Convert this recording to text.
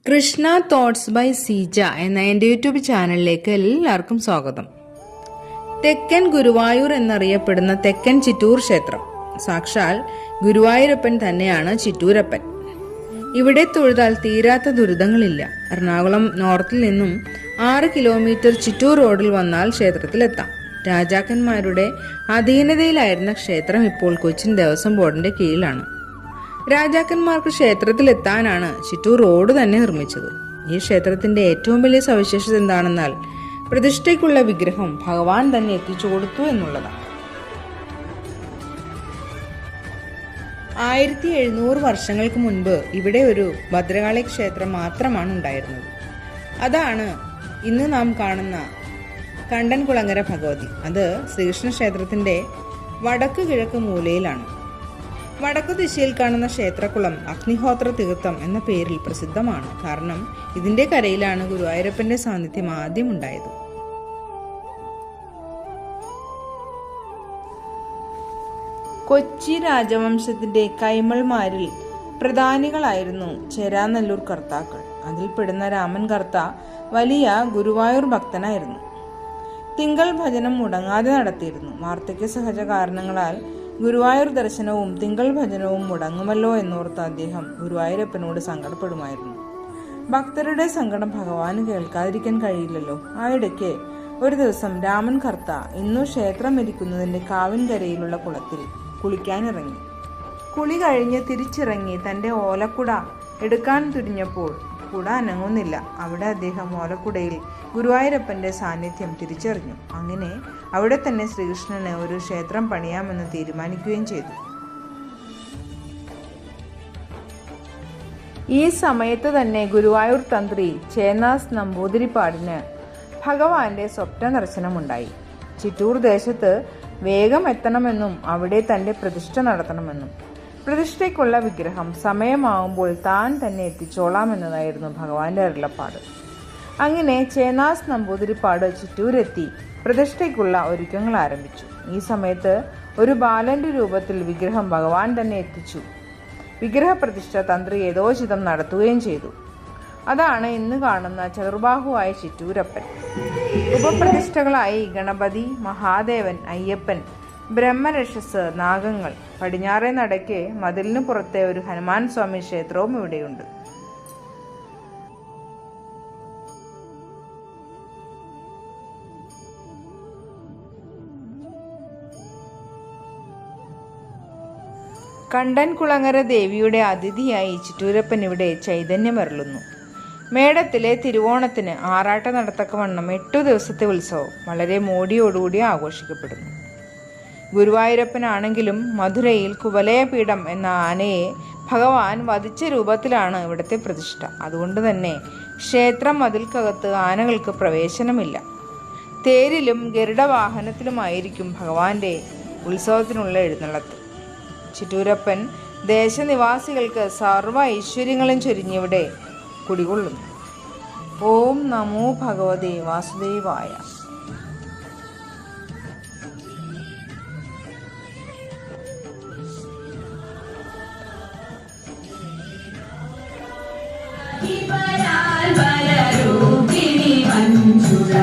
Krishna thoughts by Seeja എന്ന എൻ്റെ YouTube ചാനലിലേക്ക് എല്ലാവർക്കും സ്വാഗതം. തെക്കൻ ഗുരുവായൂർ എന്നറിയപ്പെടുന്ന തെക്കൻ ചിറ്റൂർ ക്ഷേത്രം സാക്ഷാൽ ഗുരുവായൂരപ്പൻ തന്നെയാണ് ചിറ്റൂരപ്പൻ. ഇവിടെ തൊഴുതാൽ തീരാത്ത ദുരിതങ്ങളില്ല. എറണാകുളം നോർത്തിൽ നിന്നും 6 കിലോമീറ്റർ ചിറ്റൂർ റോഡിൽ വന്നാൽ ക്ഷേത്രത്തിലെത്താം. രാജാക്കന്മാരുടെ അധീനതയിലായിരുന്ന ക്ഷേത്രം ഇപ്പോൾ കൊച്ചിൻ ദേവസ്വം ബോർഡിന്റെ കീഴിലാണ്. രാജാക്കന്മാർക്ക് ക്ഷേത്രത്തിലെത്താനാണ് ചിറ്റൂർ റോഡ് തന്നെ നിർമ്മിച്ചത്. ഈ ക്ഷേത്രത്തിന്റെ ഏറ്റവും വലിയ സവിശേഷത എന്താണെന്നാൽ പ്രതിഷ്ഠയ്ക്കുള്ള വിഗ്രഹം ഭഗവാൻ തന്നെ എത്തിച്ചു കൊടുത്തു എന്നുള്ളതാണ്. 1700 വർഷങ്ങൾക്ക് മുൻപ് ഇവിടെ ഒരു ഭദ്രകാളി ക്ഷേത്രം മാത്രമാണ് ഉണ്ടായിരുന്നത്. അതാണ് ഇന്ന് നാം കാണുന്ന കണ്ടൻകുളങ്ങര ഭഗവതി. അത് ശ്രീകൃഷ്ണ ക്ഷേത്രത്തിന്റെ വടക്ക് കിഴക്ക് മൂലയിലാണ്. വടക്കു ദിശയിൽ കാണുന്ന ക്ഷേത്രക്കുളം അഗ്നിഹോത്ര തീർത്ഥം എന്ന പേരിൽ പ്രസിദ്ധമാണ്. കാരണം ഇതിന്റെ കരയിലാണ് ഗുരുവായൂരപ്പന്റെ സാന്നിധ്യം ആദ്യം ഉണ്ടായത്. കൊച്ചി രാജവംശത്തിന്റെ കൈമൾമാരിൽ പ്രധാനികളായിരുന്നു ചേരാനല്ലൂർ കർത്താക്കൾ. അതിൽപ്പെടുന്ന രാമൻ കർത്ത വലിയ ഗുരുവായൂർ ഭക്തനായിരുന്നു. തിങ്കൾ ഭജനം മുടങ്ങാതെ നടത്തിയിരുന്നു. വാർദ്ധക്യ സഹജ കാരണങ്ങളാൽ ഗുരുവായൂർ ദർശനവും തിങ്കൾ ഭജനവും മുടങ്ങുമല്ലോ എന്നോർത്ത് അദ്ദേഹം ഗുരുവായൂരപ്പനോട് സങ്കടപ്പെടുമായിരുന്നു. ഭക്തരുടെ സങ്കടം ഭഗവാന് കേൾക്കാതിരിക്കാൻ കഴിയില്ലല്ലോ. ആയിടയ്ക്ക് ഒരു ദിവസം രാമൻ കർത്ത ഇന്നു ക്ഷേത്രം ഇരിക്കുന്നതിന്റെ കാവിൻകരയിലുള്ള കുളത്തിൽ കുളിക്കാനിറങ്ങി. കുളി കഴിഞ്ഞ് തിരിച്ചിറങ്ങി തന്റെ ഓലക്കുട എടുക്കാൻ തുനിഞ്ഞപ്പോൾ കുട അനങ്ങുന്നില്ല. അവിടെ അദ്ദേഹം ഓലക്കുടയിൽ ഗുരുവായൂരപ്പന്റെ സാന്നിധ്യം തിരിച്ചറിഞ്ഞു. അങ്ങനെ അവിടെ തന്നെ ശ്രീകൃഷ്ണന് ഒരു ക്ഷേത്രം പണിയാമെന്ന് തീരുമാനിക്കുകയും ചെയ്തു. ഈ സമയത്ത് തന്നെ ഗുരുവായൂർ തന്ത്രി ചേന്നാസ് നമ്പൂതിരിപ്പാടിന് ഭഗവാന്റെ സ്വപ്ന ദർശനമുണ്ടായി. ചിറ്റൂർ ദേശത്ത് വേഗം എത്തണമെന്നും അവിടെ തന്റെ പ്രതിഷ്ഠ നടത്തണമെന്നും പ്രതിഷ്ഠയ്ക്കുള്ള വിഗ്രഹം സമയമാവുമ്പോൾ താൻ തന്നെ എത്തിച്ചോളാമെന്നതായിരുന്നു ഭഗവാന്റെ അരുളപ്പാട്. അങ്ങനെ ചേന്നാസ് നമ്പൂതിരിപ്പാട് ചിറ്റൂരെത്തി പ്രതിഷ്ഠയ്ക്കുള്ള ഒരുക്കങ്ങൾ ആരംഭിച്ചു. ഈ സമയത്ത് ഒരു ബാലന്റെ രൂപത്തിൽ വിഗ്രഹം ഭഗവാൻ തന്നെ എത്തിച്ചു. വിഗ്രഹപ്രതിഷ്ഠ തന്ത്രി യഥോചിതം നടത്തുകയും ചെയ്തു. അതാണ് ഇന്ന് കാണുന്ന ചതുർബാഹുവായ ചിറ്റൂരപ്പൻ. ഉപപ്രതിഷ്ഠകളായി ഗണപതി, മഹാദേവൻ, അയ്യപ്പൻ, ബ്രഹ്മരക്ഷസ്, നാഗങ്ങൾ. പടിഞ്ഞാറേ നടയ്ക്ക് മതിലിന് പുറത്തെ ഒരു ഹനുമാൻ സ്വാമി ക്ഷേത്രവും ഇവിടെയുണ്ട്. കണ്ടൻകുളങ്ങര ദേവിയുടെ അതിഥിയായി ചിറ്റൂരപ്പൻ ഇവിടെ ചൈതന്യമരുളുന്നു. മേടത്തിലെ തിരുവോണത്തിന് ആറാട്ട് നടത്തക്കവണ്ണം 8 ദിവസത്തെ ഉത്സവം വളരെ മോടിയോടുകൂടി ആഘോഷിക്കപ്പെടുന്നു. ഗുരുവായൂരപ്പനാണെങ്കിലും മധുരയിൽ കുവലയപീഠം എന്ന ആനയെ ഭഗവാൻ വധിച്ച രൂപത്തിലാണ് ഇവിടുത്തെ പ്രതിഷ്ഠ. അതുകൊണ്ട് തന്നെ ക്ഷേത്രം മതിൽക്കകത്ത് ആനകൾക്ക് പ്രവേശനമില്ല. തേരിലും ഗരുഡവാഹനത്തിലുമായിരിക്കും ഭഗവാന്റെ ഉത്സവത്തിനുള്ള എഴുന്നള്ളത്ത്. ചിറ്റൂരപ്പൻ ദേശനിവാസികൾക്ക് സർവ്വ ഐശ്വര്യങ്ങളും ചൊരിഞ്ഞിവിടെ കുടികൊള്ളുന്നു. ഓം നമോ ഭഗവതേ വാസുദേവായ. ിനി മഞ്ജുള